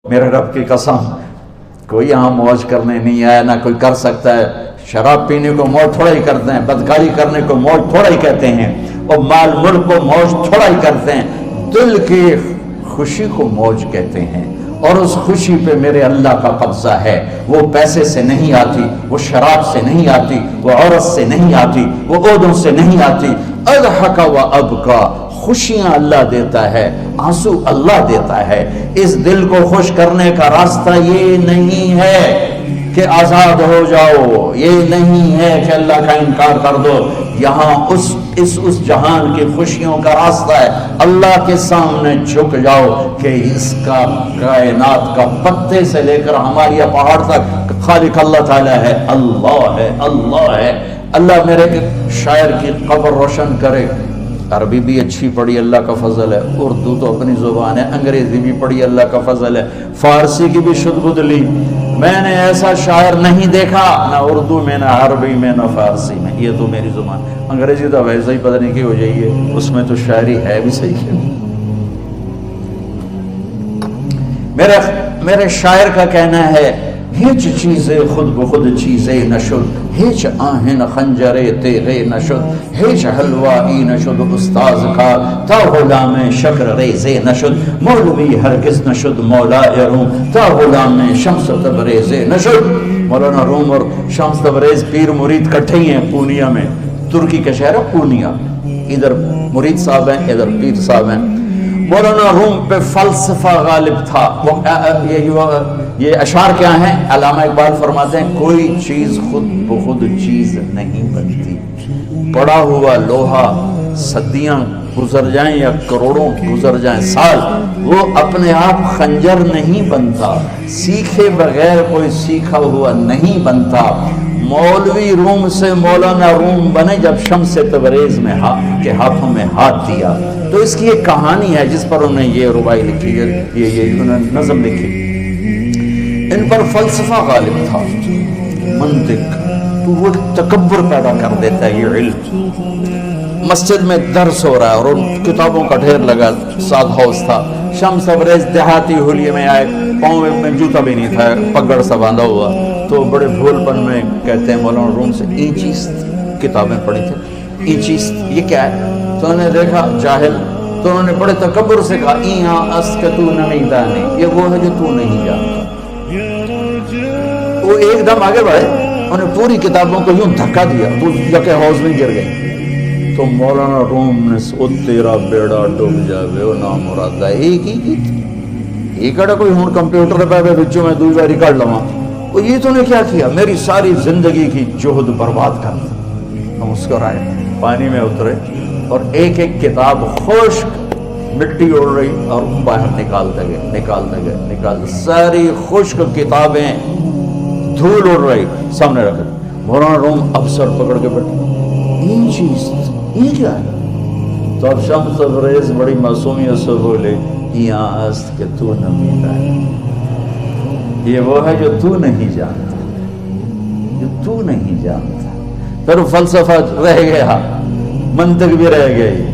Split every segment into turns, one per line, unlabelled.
میرے رب کی قسم کوئی یہاں موج کرنے نہیں آیا، نہ کوئی کر سکتا ہے۔ شراب پینے کو موج تھوڑا ہی کرتے ہیں، بدکاری کرنے کو موج تھوڑا ہی کہتے ہیں، اور مال ملک کو موج تھوڑا ہی کرتے ہیں، دل کی خوشی کو موج کہتے ہیں۔ اور اس خوشی پہ میرے اللہ کا قبضہ ہے، وہ پیسے سے نہیں آتی، وہ شراب سے نہیں آتی، وہ عورت سے نہیں آتی، وہ عہدوں سے نہیں آتی۔ اضحک و ابکا، خوشیاں اللہ دیتا ہے، آنسو اللہ دیتا ہے۔ اس دل کو خوش کرنے کا راستہ یہ نہیں ہے کہ آزاد ہو جاؤ، یہ نہیں ہے کہ اللہ کا انکار کر دو۔ یہاں اس جہان کی خوشیوں کا راستہ ہے، اللہ کے سامنے جھک جاؤ کہ اس کا کائنات کا پتے سے لے کر ہمارے پہاڑ تک خالق اللہ تعالیٰ ہے، اللہ ہے، اللہ ہے۔ اللہ میرے شاعر کی قبر روشن کرے۔ عربی بھی اچھی پڑھی، اللہ کا فضل ہے، اردو تو اپنی زبان ہے، انگریزی بھی پڑھی، اللہ کا فضل ہے، فارسی کی بھی شد بد لی۔ میں نے ایسا شاعر نہیں دیکھا، نہ اردو میں، نہ عربی میں، نہ فارسی میں، یہ تو میری زبان۔ انگریزی تو ویسے ہی پتہ نہیں کی ہو جائیے، اس میں تو شاعری ہے بھی صحیح ہے۔ میرے شاعر کا کہنا ہے، ہیچ چیزیں خود بخود چیزیں نشد، ہیچ آہن خنجرے تیغے نشد، ہیچ حلوائی نشد استاذ کا، تا غلام شکر ریزے نشد، مولوی ہرگز نشد مولا روم، تا غلام شمس تبریز نشد۔ مولانا روم اور شمس تبریز پیر مرید کٹھے ہی ہیں پونیا میں، ترکی کا شہر ہے پونیا، ادھر مرید صاحب ہیں، ادھر پیر صاحب ہیں۔ مولانا روم پہ فلسفہ غالب تھا۔ یہ اشعار کیا ہیں؟ علامہ اقبال فرماتے ہیں، کوئی چیز خود بخود چیز نہیں بنتی، پڑا ہوا لوہا صدیاں گزر جائیں یا کروڑوں گزر جائیں سال، وہ اپنے آپ خنجر نہیں بنتا، سیکھے بغیر کوئی سیکھا ہوا نہیں بنتا۔ مولوی روم سے مولانا روم بنے جب شمس تبریز میں کے ہاتھوں میں ہاتھ دیا۔ تو اس کی ایک کہانی ہے جس پر انہوں نے یہ ربائی لکھی ہے، یہ انہوں نے نظم لکھی۔ ان پر فلسفہ غالب تھا، منطق، تو وہ تکبر پیدا کر دیتا ہے یہ علم۔ مسجد میں درس ہو رہا ہے اور ان کتابوں کا ڈھیر لگا، ساتھ ہاؤس تھا۔ شمس تبریز دیہاتی حلیے میں آئے، پاؤں میں جوتا بھی نہیں تھا، پگڑ سا باندھا ہوا، تو بڑے بھول پن میں کہتے ہیں مولانا روم سے، اینچیست کتابیں پڑھی تھیں، اینچیست یہ کیا ہے؟ تو انہوں نے دیکھا جاہل، تو انہوں نے بڑے تکبر سے کہا، ایہاں اس کہ تو نہیں دانی، یہ وہ ہے جو تو نہیں جانتا۔ وہ ایک دم آگے بڑھے، انہوں نے پوری کتابوں کو یوں دھکا دیا تو جکے حوض میں گر گئی۔ تو مولانا روم نے او تیرا بیڑا ڈوب جاوے او نام مراد ہے ایک ہی کی یہ کڑا کوئی ہوں کمپیوٹر پہ بچوں میں دوسرا ریکارڈ لواں، وہ یہ تو نے کیا کیا، میری ساری زندگی کی جہد برباد کر دی۔ ہم مسکرائے، پانی میں اترے اور ایک ایک کتاب خشک مٹی اڑ رہی اور باہر نکالتے گئے، ساری خشک کتابیں دھول اڑ رہی سامنے رکھ دی۔ مولانا روم اب سر پکڑ کے بیٹھے، یہ چیز یہ کیا ہے؟ تو اب شمس تبریز بڑی معصومیت سے بولے، یہاں است کہ تو نہ میرا ہے، یہ وہ ہے جو تو نہیں جانتا، جو تو نہیں جانتا۔ پھر فلسفہ رہ گیا، منطق بھی رہ گئی،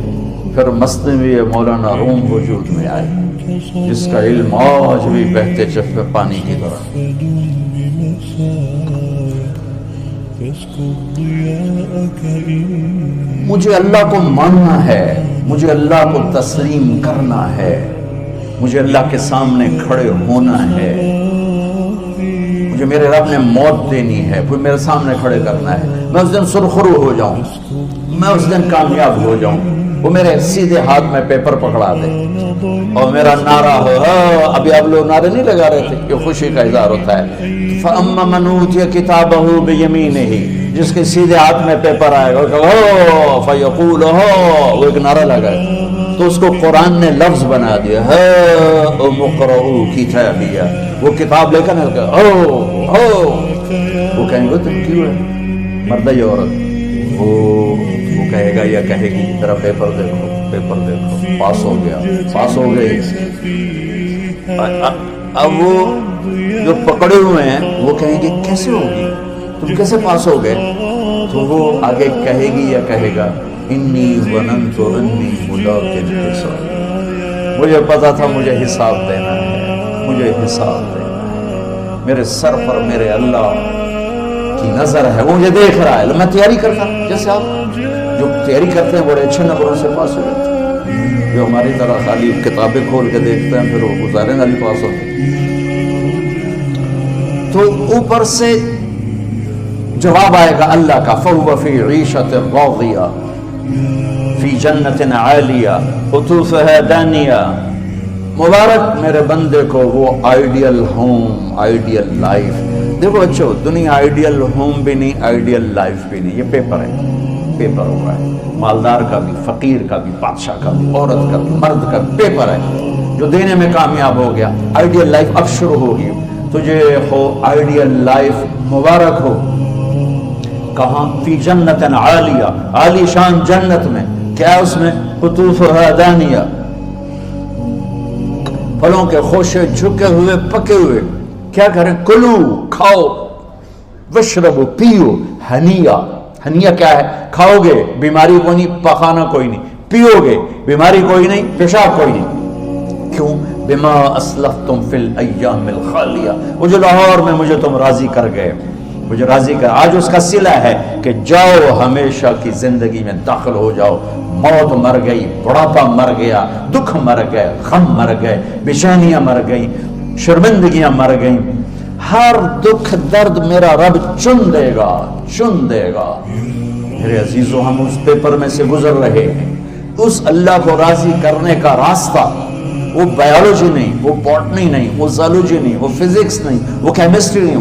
پھر مثنوی مولانا روم وجود میں آئی، جس کا علم آج بھی بہتے چشمے پانی کی طرح۔ مجھے اللہ کو ماننا ہے، مجھے اللہ کو تسلیم کرنا ہے، مجھے اللہ کے سامنے کھڑے ہونا ہے، مجھے میرے رب نے موت دینی ہے، پھر میرے سامنے کھڑے کرنا ہے، میں اس دن سرخرو ہو جاؤں، میں اس دن کامیاب ہو جاؤں، وہ میرے سیدھے ہاتھ میں پیپر پکڑا دے اور میرا نعرہ ہو۔ ابھی آپ لوگ نعرے نہیں لگا رہے تھے، یہ خوشی کا اظہار ہوتا ہے۔ فَأَمَّا مَنْ أُوتِيَ كِتَابَهُ بِيَمِينِهِ، جس کے سیدھے ہاتھ میں پیپر آئے گا، فَيَقُولُ وہ ایک نعرہ لگائے، تو اس کو قرآن نے لفظ بنا دیا، اقرؤوا کتابیہ، وہ کتاب لے کر وہ کہیں گے تم کیوں ہے مرد یا عورت، وہ کہے گا یا کہے گی ذرا پیپر دیکھو، پاس ہو گیا، پاس ہو گئی۔ اب وہ جو پکڑے ہوئے ہیں وہ کہیں گے کیسے ہوگی، تم کیسے پاس ہو گئے؟ تو وہ آگے کہے گی یا کہے گا، انی ظننت انی ملاق حساب، مجھے پتا تھا مجھے حساب دینا ہے، مجھے حساب دینا ہے، میرے سر پر میرے اللہ کی نظر ہے، وہ مجھے دیکھ رہا ہے۔ میں تیاری کرتا ہوں، جیسے آپ جو تیاری کرتے ہیں بڑے اچھے نمبروں سے پاس ہو جاتے ہیں، جو ہماری طرح خالی کتابیں کھول کے دیکھتے ہیں پھر وہ گزارے والی پاس ہوتے ہیں۔ تو اوپر سے جواب آئے گا اللہ کا، فَهُوَ فِي عِيشَةٍ رَاضِيَةٍ فِي جَنَّةٍ عَالِيَةٍ قُطُوفُهَا دَانِيَةٌ۔ مبارک میرے بندے کو وہ آئیڈیل ہوم، آئیڈیل لائف۔ دیکھو اچھو، دنیا آئیڈیل ہوم بھی نہیں، آئیڈیل لائف بھی نہیں، یہ پیپر ہے، پیپر ہو رہا ہے، مالدار کا بھی، فقیر کا بھی، بادشاہ کا بھی، عورت کا بھی، مرد کا بھی پیپر ہے۔ جو دینے میں کامیاب ہو گیا، آئیڈیل لائف اب شروع ہوگی۔ تجھے ہو آئیڈیل لائف مبارک ہو۔ کہاں؟ فی جنت عالیہ، عالی شان جنت میں، کیا اس میں؟ قطوفها دانیہ، پھلوں کے خوشے جھکے ہوئے پکے ہوئے۔ کیا کریں؟ کلو، کھاؤ، وشربو، پیو، ہنیا۔ ہنیا کیا ہے؟ کھاؤ گے بیماری کوئی نہیں، پخانا کوئی نہیں، پیو گے بیماری کوئی نہیں، پیشاب کوئی نہیں۔ کیوں؟ بما اسلفتم فی الایام الخالیہ، وہ جو لاہور میں مجھے تم راضی کر گئے، مجھے راضی کر۔ آج اس کا صلہ ہے کہ جاؤ ہمیشہ کی زندگی میں داخل ہو جاؤ۔ موت مر گئی، بڑھاپا مر گیا، دکھ مر گئے، غم مر گئے، بے چینیاں مر گئیں، شرمندگیاں مر گئیں۔ ہر دکھ درد میرا رب چن دے گا، چن دے گا۔ میرے عزیزو، ہم اس پیپر میں سے گزر رہے ہیں۔ اس اللہ کو راضی کرنے کا راستہ، وہ بایولوجی نہیں، وہ باٹنی نہیں، وہ زالوجی نہیں، وہ فزکس نہیں، وہ کیمسٹری نہیں،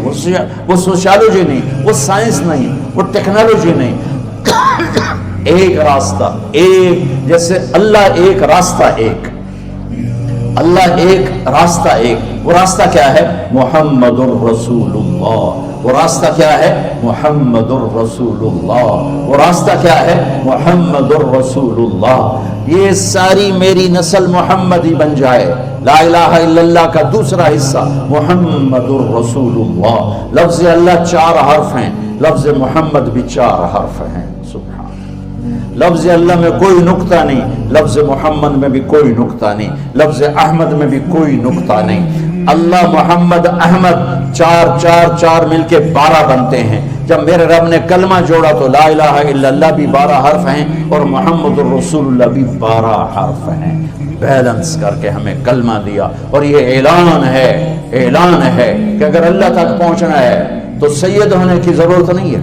وہ سوشیالوجی نہیں، وہ سائنس نہیں، وہ ٹیکنالوجی نہیں۔ ایک راستہ، ایک، جیسے اللہ ایک، راستہ ایک، اللہ ایک، راستہ ایک۔ وہ راستہ کیا ہے؟ محمد الرسول اللہ۔ وہ راستہ کیا ہے؟ محمد الرسول اللہ۔ وہ راستہ کیا ہے؟ محمد الرسول اللہ۔ یہ ساری میری نسل محمدی بن جائے۔ لا الہ الا اللہ کا دوسرا حصہ محمد الرسول اللہ۔ لفظ اللہ 4 حرف ہیں، لفظ محمد بھی 4 حرف ہیں۔ سبحان، لفظ اللہ میں کوئی نقطہ نہیں، لفظ محمد میں بھی کوئی نقطہ نہیں، لفظ احمد میں بھی کوئی نقطہ نہیں۔ اللہ، محمد، احمد، 4 مل کے 12 بنتے ہیں۔ جب میرے رب نے کلمہ جوڑا تو لا الہ الا اللہ بھی 12 حرف ہیں اور محمد الرسول اللہ بھی 12 حرف ہیں۔ بیلنس کر کے ہمیں کلمہ دیا، اور یہ اعلان ہے، اعلان ہے کہ اگر اللہ تک پہنچنا ہے تو سید ہونے کی ضرورت نہیں ہے،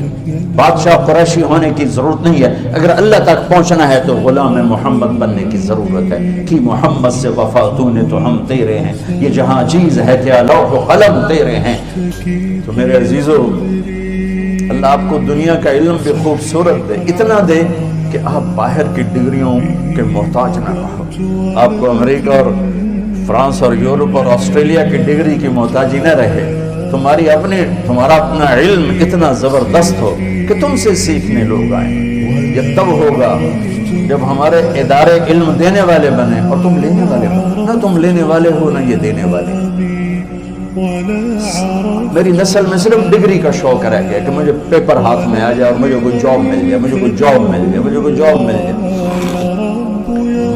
بادشاہ قریشی ہونے کی ضرورت نہیں ہے۔ اگر اللہ تک پہنچنا ہے تو غلام محمد بننے کی ضرورت ہے کہ محمد سے وفا تو نے تو ہم تیرے ہیں، یہ جہاں چیز ہے کیا لوح و قلم تیرے ہیں۔ تو میرے عزیزو، اللہ آپ کو دنیا کا علم بھی خوبصورت دے، اتنا دے کہ آپ باہر کی ڈگریوں کے محتاج نہ رہو، آپ کو امریکہ اور فرانس اور یورپ اور آسٹریلیا کی ڈگری کی محتاجی نہ رہے، تمہارا اپنا علم اتنا زبردست ہو کہ تم سے سیکھنے لوگ آئیں۔ یہ تب ہوگا جب ہمارے ادارے علم دینے والے بنے اور تم لینے والے بنے، نہ تم لینے والے ہو نہ یہ دینے والے۔ میری نسل میں صرف ڈگری کا شوق رہ گیا کہ مجھے پیپر ہاتھ میں آ جائے اور مجھے کوئی جاب مل جائے، مجھے کوئی جاب مل جائے، مجھے کوئی جاب مل جائے۔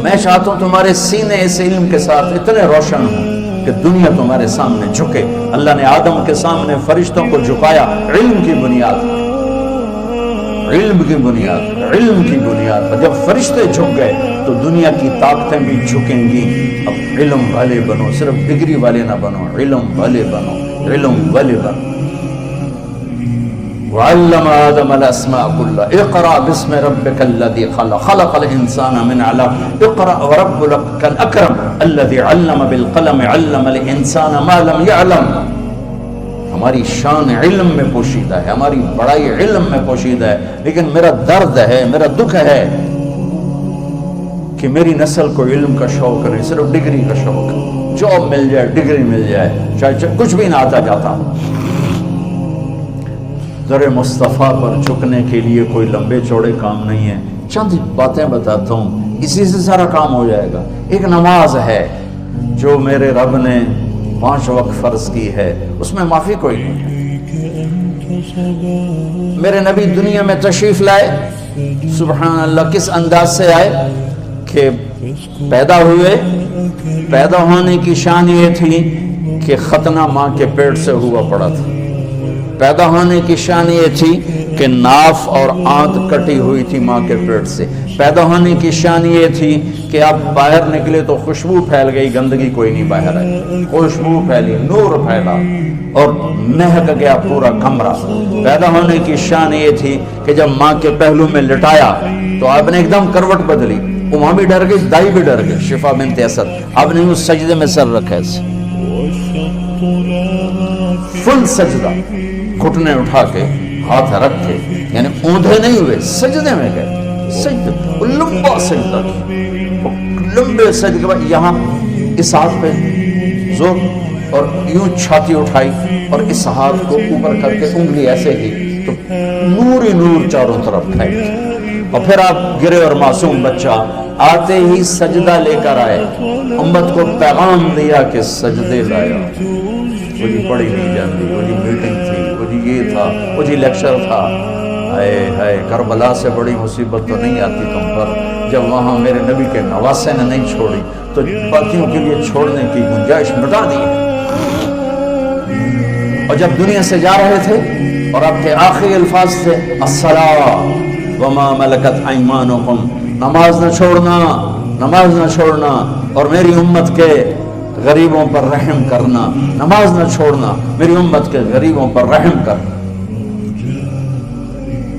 میں چاہتا ہوں تمہارے سینے اس علم کے ساتھ اتنے روشن ہوں کہ دنیا تمہارے سامنے جھکے۔ اللہ نے آدم کے سامنے فرشتوں کو جھکایا علم کی بنیاد، علم کی بنیاد، علم کی بنیاد پر۔ جب فرشتے جھک گئے تو دنیا کی طاقتیں بھی جھکیں گی۔ اب علم والے بنو، صرف ڈگری والے نہ بنو، علم والے بنو، علم والے بنو۔ وعلم آدم الاسماء كلها اقرأ باسم ربك الذي خلق خلق الانسان من علق اقرأ وربك الاكرم الذي علم بالقلم علم الانسان ما لم يعلم۔ ہماری شان علم میں پوشیدہ ہے، ہماری بڑائی علم میں پوشیدہ ہے، لیکن میرا درد ہے، میرا دکھ ہے کہ میری نسل کو علم کا شوق نہیں، صرف ڈگری کا شوق ہے۔ جاب مل جائے، ڈگری مل جائے، چاہے کچھ بھی نہ آتا جاتا۔ در مصطفیٰ پر جھکنے کے لیے کوئی لمبے چوڑے کام نہیں ہے، چند باتیں بتاتا ہوں، اسی سے سارا کام ہو جائے گا۔ ایک نماز ہے جو میرے رب نے 5 وقت فرض کی ہے، اس میں معافی کوئی نہیں ہے۔ میرے نبی دنیا میں تشریف لائے، سبحان اللہ، کس انداز سے آئے کہ پیدا ہوئے، پیدا ہونے کی شان یہ تھی کہ ختنہ ماں کے پیٹ سے ہوا پڑا تھا۔ پیدا ہونے کی شان یہ تھی کہ ناف اور آنت کٹی ہوئی تھی ماں کے پیٹ سے۔ پیدا ہونے کی شان یہ تھی کہ آپ باہر نکلے تو خوشبو پھیل گئی، گندگی کوئی نہیں باہر آئی، خوشبو پھیلی، نور پھیلا اور مہک گیا پورا کمرہ۔ پیدا ہونے کی شان یہ تھی کہ جب ماں کے پہلو میں لٹایا تو آپ نے ایک دم کروٹ بدلی، ماں بھی ڈر گئی، دائی بھی ڈر گئی، شفا بنت اسد۔ آپ نے اس سجدے میں سر رکھا ایسے فل سجدہ، گھٹنے اٹھا کے ہاتھ رکھے، یعنی اوندھے نہیں ہوئے، سجدے میں گئے، سجدہ لمبا سجدہ، لمبے سجدے کے بعد یہاں اس ہاتھ پہ زور اور یوں چھاتی اٹھائی اور اس ہاتھ کو اوپر کر کے انگلی ایسے ہی تو نور ہی نور چاروں طرف پھیل، اور پھر آپ گرے اور معصوم بچہ آتے ہی سجدہ لے کر آئے، امت کو پیغام دیا کہ سجدے لایا۔ وہ جی پڑھی نہیں جاتی، وہ جی میٹنگ تھی، وہ جی یہ تھا، وہ جی لیکچر تھا، ہائے ہائے کربلا سے بڑی مصیبت تو نہیں آتی تم پر جب وہاں میرے نبی کے نواسے نے نہیں چھوڑی تو باقیوں کے لیے چھوڑنے کی گنجائش مٹا دی۔ اور جب دنیا سے جا رہے تھے اور آپ کے آخری الفاظ تھے الصلاۃ وما ملکت ایمانکم، نماز نہ چھوڑنا، نماز نہ چھوڑنا، اور میری امت کے غریبوں پر رحم کرنا، نماز نہ چھوڑنا، میری امت کے غریبوں پر رحم کرنا۔